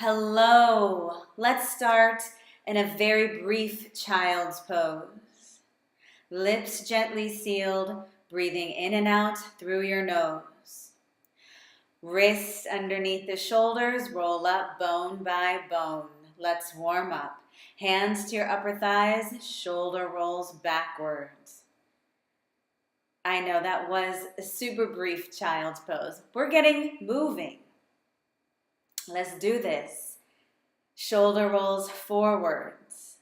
Hello. Let's start in a very brief child's pose. Lips gently sealed, breathing in and out through your nose. Wrists underneath the shoulders, roll up bone by bone. Let's warm up. Hands to your upper thighs, shoulder rolls backwards. I know that was a super brief child's pose. We're getting moving. Let's do this. Shoulder rolls forwards.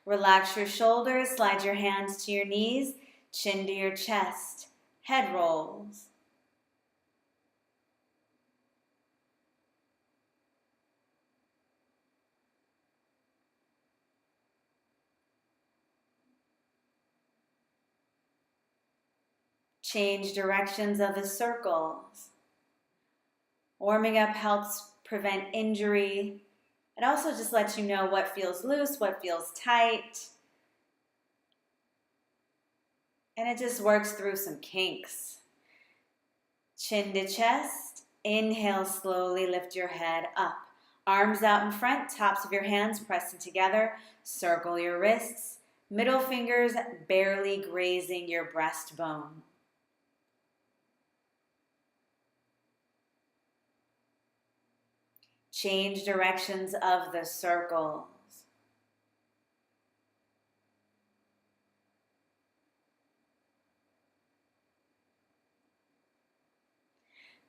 Relax your shoulders, slide your hands to your knees, chin to your chest, head rolls. Change directions of the circles. Warming up helps prevent injury. It also just lets you know what feels loose, what feels tight. And it just works through some kinks. Chin to chest. Inhale, slowly lift your head up. Arms out in front, tops of your hands pressing together. Circle your wrists. Middle fingers barely grazing your breastbone. Change directions of the circles.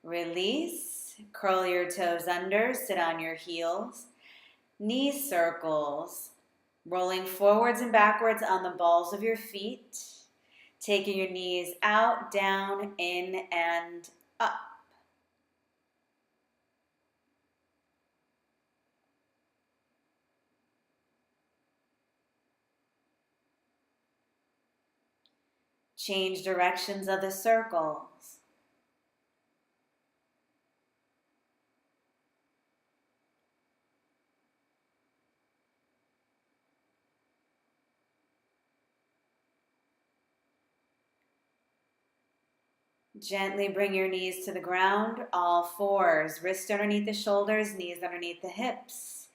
Release. Curl your toes under, sit on your heels. Knee circles. Rolling forwards and backwards on the balls of your feet. Taking your knees out, down, in, and up. Change directions of the circles. Gently bring your knees to the ground, all fours, wrists underneath the shoulders, knees underneath the hips.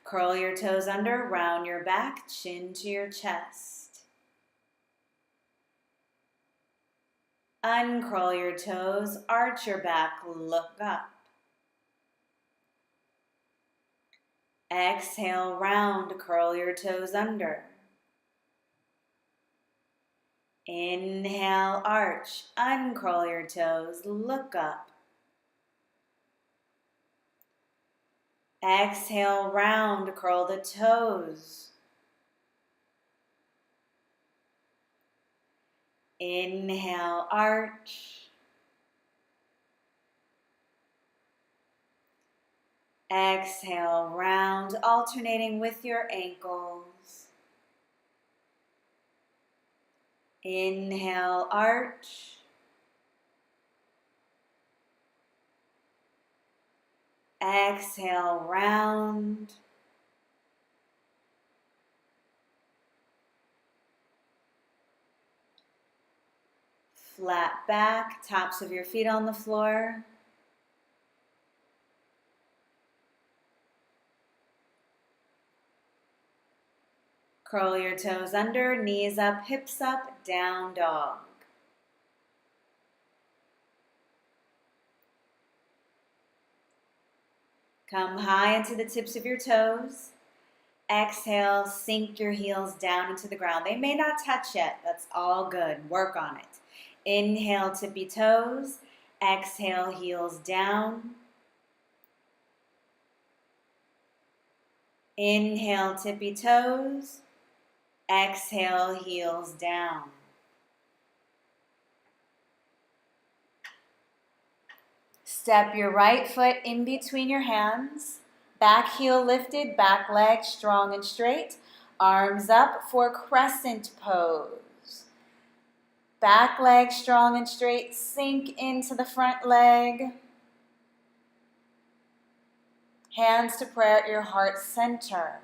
Curl your toes under, round your back, chin to your chest. Uncurl your toes, arch your back, look up. Exhale, round, curl your toes under. Inhale, arch, uncurl your toes, look up. Exhale, round, curl the toes. Inhale, arch. Exhale, round, alternating with your ankles. Inhale, arch. Exhale, round. Flat back, tops of your feet on the floor. Curl your toes under, knees up, hips up, down dog. Come high into the tips of your toes. Exhale, sink your heels down into the ground. They may not touch yet. That's all good. Work on it. Inhale, tippy toes. Exhale, heels down. Inhale, tippy toes. Exhale, heels down. Step your right foot in between your hands. Back heel lifted, back leg strong and straight. Arms up for crescent pose. Back leg strong and straight. Sink into the front leg. Hands to prayer at your heart center.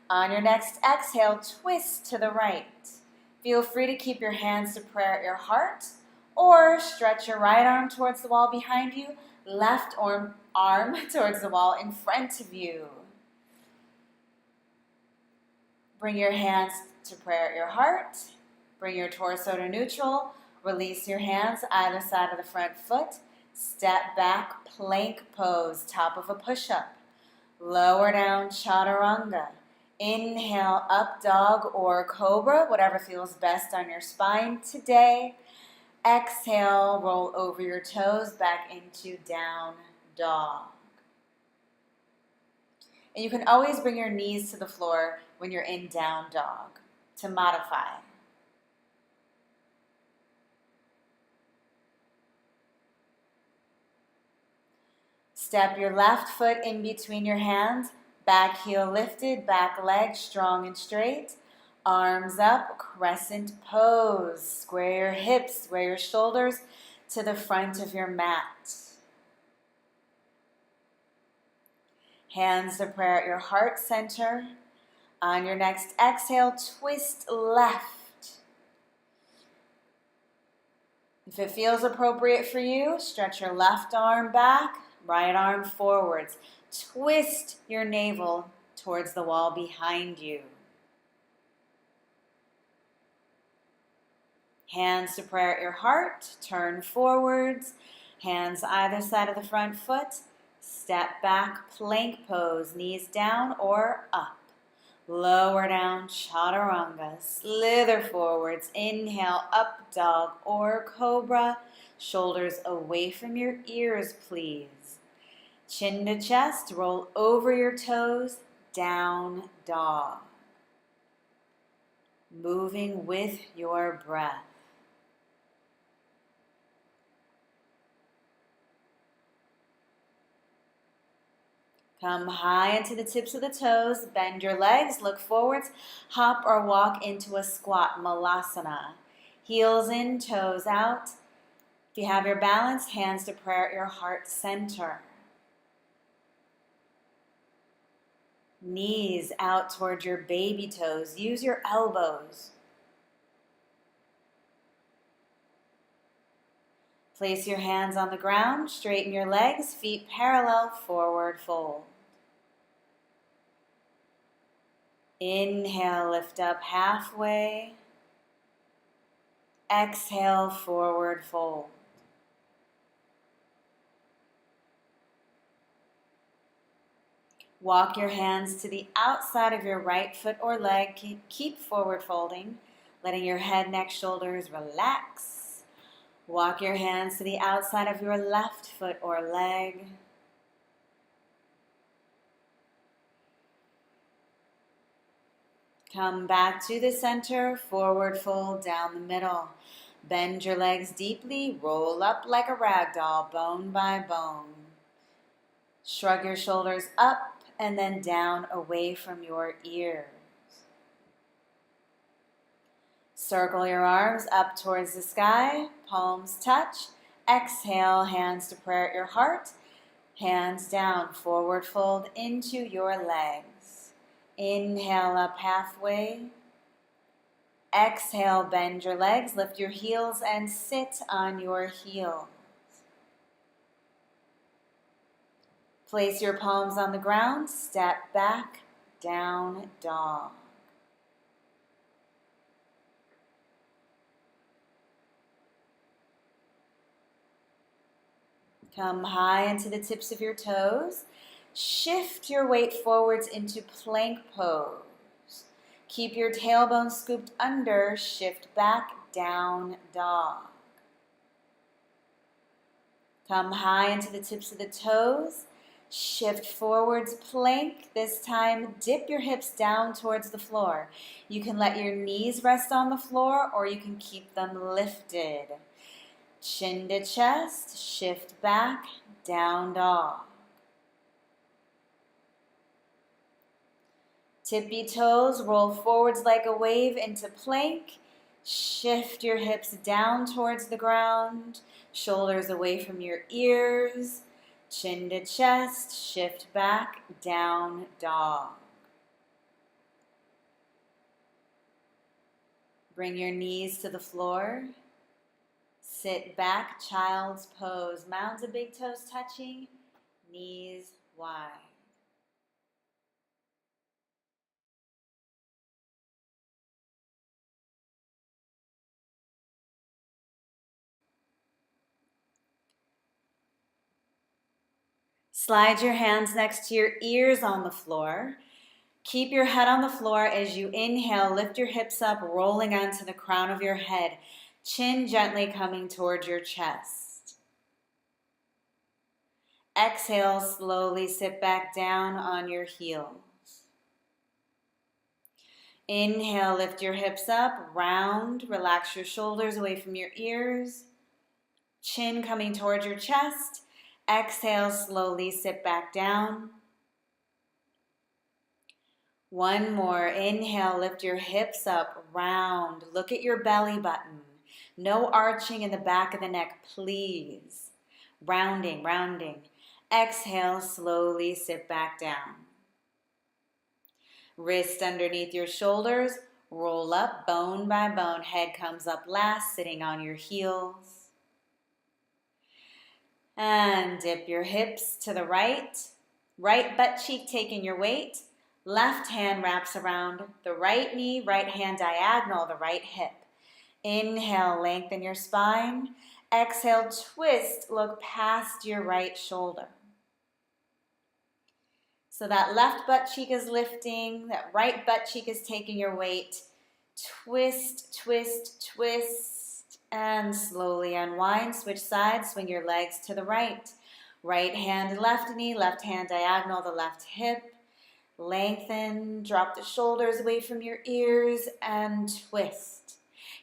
On your next exhale, twist to the right. Feel free to keep your hands to prayer at your heart, or stretch your right arm towards the wall behind you, left arm towards the wall in front of you. Bring your hands to prayer at your heart. Bring your torso to neutral. Release your hands either side of the front foot. Step back, plank pose, top of a push-up. Lower down, chaturanga. Inhale, up dog or cobra, whatever feels best on your spine today. Exhale, roll over your toes back into down dog. And you can always bring your knees to the floor when you're in down dog to modify. Step your left foot in between your hands, back heel lifted, back leg strong and straight. Arms up, crescent pose. Square your hips, square your shoulders to the front of your mat. Hands to prayer at your heart center. On your next exhale, twist left. If it feels appropriate for you, stretch your left arm back, right arm forwards. Twist your navel towards the wall behind you. Hands to prayer at your heart, turn forwards, hands either side of the front foot, step back, plank pose, knees down or up. Lower down, chaturanga, slither forwards, inhale, up dog or cobra, shoulders away from your ears, please. Chin to chest, roll over your toes, down dog. Moving with your breath. Come high into the tips of the toes, bend your legs, look forwards, hop or walk into a squat, malasana. Heels in, toes out. If you have your balance, hands to prayer at your heart center. Knees out towards your baby toes. Use your elbows. Place your hands on the ground, straighten your legs, feet parallel, forward fold. Inhale, lift up halfway. Exhale, forward fold. Walk your hands to the outside of your right foot or leg. Keep forward folding, letting your head, neck, shoulders relax. Walk your hands to the outside of your left foot or leg. Come back to the center, forward fold down the middle. Bend your legs deeply, roll up like a rag doll, bone by bone. Shrug your shoulders up and then down away from your ears. Circle your arms up towards the sky, palms touch. Exhale, hands to prayer at your heart. Hands down, forward fold into your legs. Inhale up halfway. Exhale, bend your legs, lift your heels and sit on your heels. Place your palms on the ground, step back, down dog. Come high into the tips of your toes. Shift your weight forwards into plank pose. Keep your tailbone scooped under, shift back, down dog. Come high into the tips of the toes. Shift forwards, plank. This time, dip your hips down towards the floor. You can let your knees rest on the floor or you can keep them lifted. Chin to chest, shift back, down dog. Tippy toes, roll forwards like a wave into plank. Shift your hips down towards the ground, shoulders away from your ears. Chin to chest, shift back, down dog. Bring your knees to the floor. Sit back, child's pose. Mounds of big toes touching, knees wide. Slide your hands next to your ears on the floor. Keep your head on the floor as you inhale. Lift your hips up, rolling onto the crown of your head. Chin gently coming towards your chest. Exhale, slowly sit back down on your heels. Inhale, lift your hips up, round. Relax your shoulders away from your ears. Chin coming towards your chest. Exhale, slowly sit back down. One more. Inhale, lift your hips up, round. Look at your belly button. No arching in the back of the neck, please. Rounding, rounding. Exhale, slowly sit back down. Wrist underneath your shoulders. Roll up bone by bone. Head comes up last, sitting on your heels. And dip your hips to the right. Right butt cheek taking your weight. Left hand wraps around the right knee, right hand diagonal, the right hip. Inhale, lengthen your spine. Exhale, twist, look past your right shoulder. So that left butt cheek is lifting, that right butt cheek is taking your weight. Twist, twist, twist, and slowly unwind. Switch sides, swing your legs to the right. Right hand, left knee, left hand diagonal, the left hip. Lengthen, drop the shoulders away from your ears, and twist.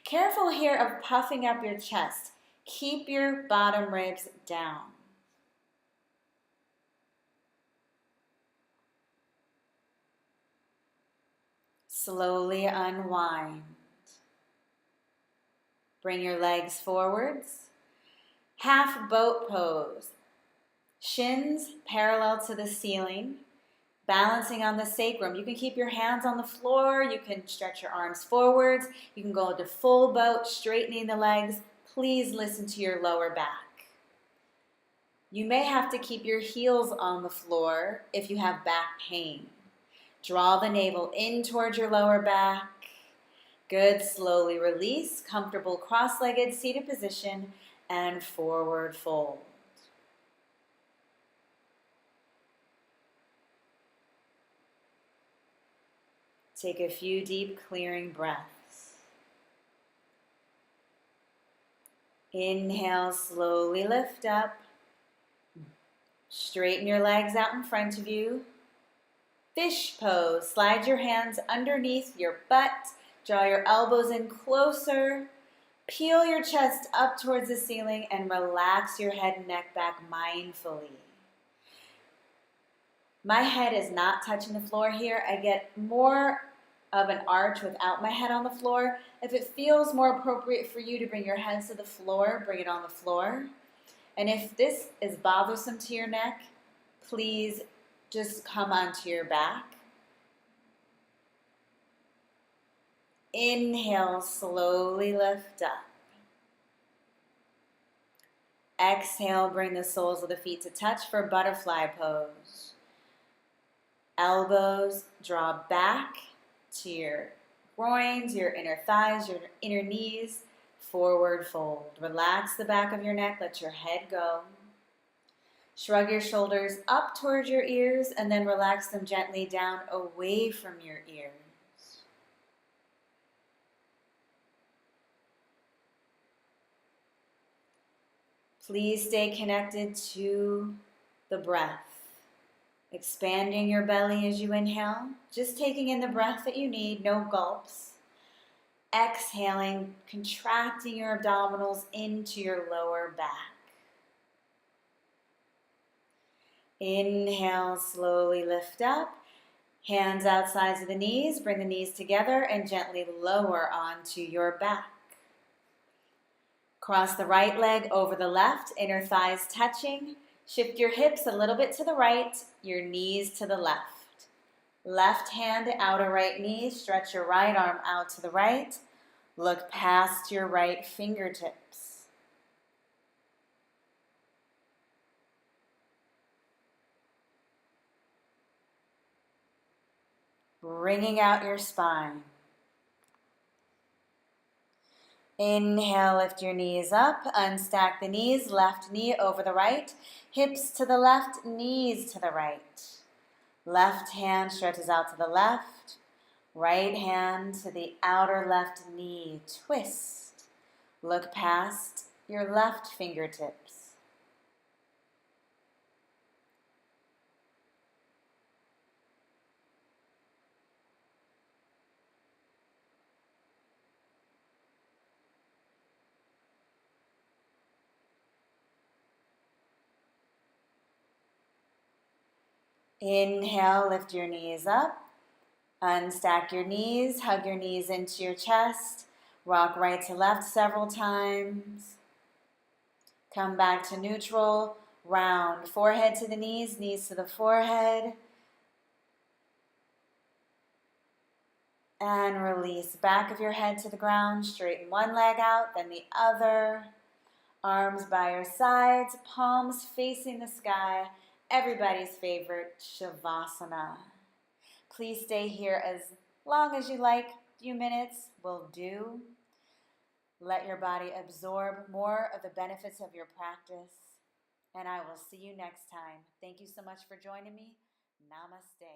Careful here of puffing up your chest. Keep your bottom ribs down. Slowly unwind. Bring your legs forwards. Half boat pose. Shins parallel to the ceiling. Balancing on the sacrum. You can keep your hands on the floor. You can stretch your arms forwards. You can go into full boat, straightening the legs. Please listen to your lower back. You may have to keep your heels on the floor if you have back pain. Draw the navel in towards your lower back. Good. Slowly release. Comfortable cross-legged seated position and forward fold. Take a few deep clearing breaths. Inhale, slowly lift up. Straighten your legs out in front of you. Fish pose. Slide your hands underneath your butt. Draw your elbows in closer. Peel your chest up towards the ceiling and relax your head and neck back mindfully. My head is not touching the floor here. I get more of an arch without my head on the floor. If it feels more appropriate for you to bring your hands to the floor, bring it on the floor. And if this is bothersome to your neck, please just come onto your back. Inhale, slowly lift up. Exhale, bring the soles of the feet to touch for butterfly pose. Elbows draw back to your groins, your inner thighs, your inner knees. Forward fold. Relax the back of your neck. Let your head go. Shrug your shoulders up towards your ears and then relax them gently down away from your ears. Please stay connected to the breath. Expanding your belly as you inhale. Just taking in the breath that you need, no gulps. Exhaling, contracting your abdominals into your lower back. Inhale, slowly lift up. Hands outside of the knees. Bring the knees together and gently lower onto your back. Cross the right leg over the left, inner thighs touching. Shift your hips a little bit to the right, your knees to the left. Left hand, outer right knee. Stretch your right arm out to the right. Look past your right fingertips. Bringing out your spine. Inhale, lift your knees up, unstack the knees, left knee over the right, hips to the left, knees to the right. Left hand stretches out to the left, right hand to the outer left knee, twist. Look past your left fingertips. Inhale, lift your knees up. Unstack your knees, hug your knees into your chest. Rock right to left several times. Come back to neutral. Round, forehead to the knees, knees to the forehead. And release. Back of your head to the ground. Straighten one leg out, then the other. Arms by your sides, palms facing the sky. Everybody's favorite, Shavasana. Please stay here as long as you like. A few minutes will do. Let your body absorb more of the benefits of your practice. And I will see you next time. Thank you so much for joining me. Namaste.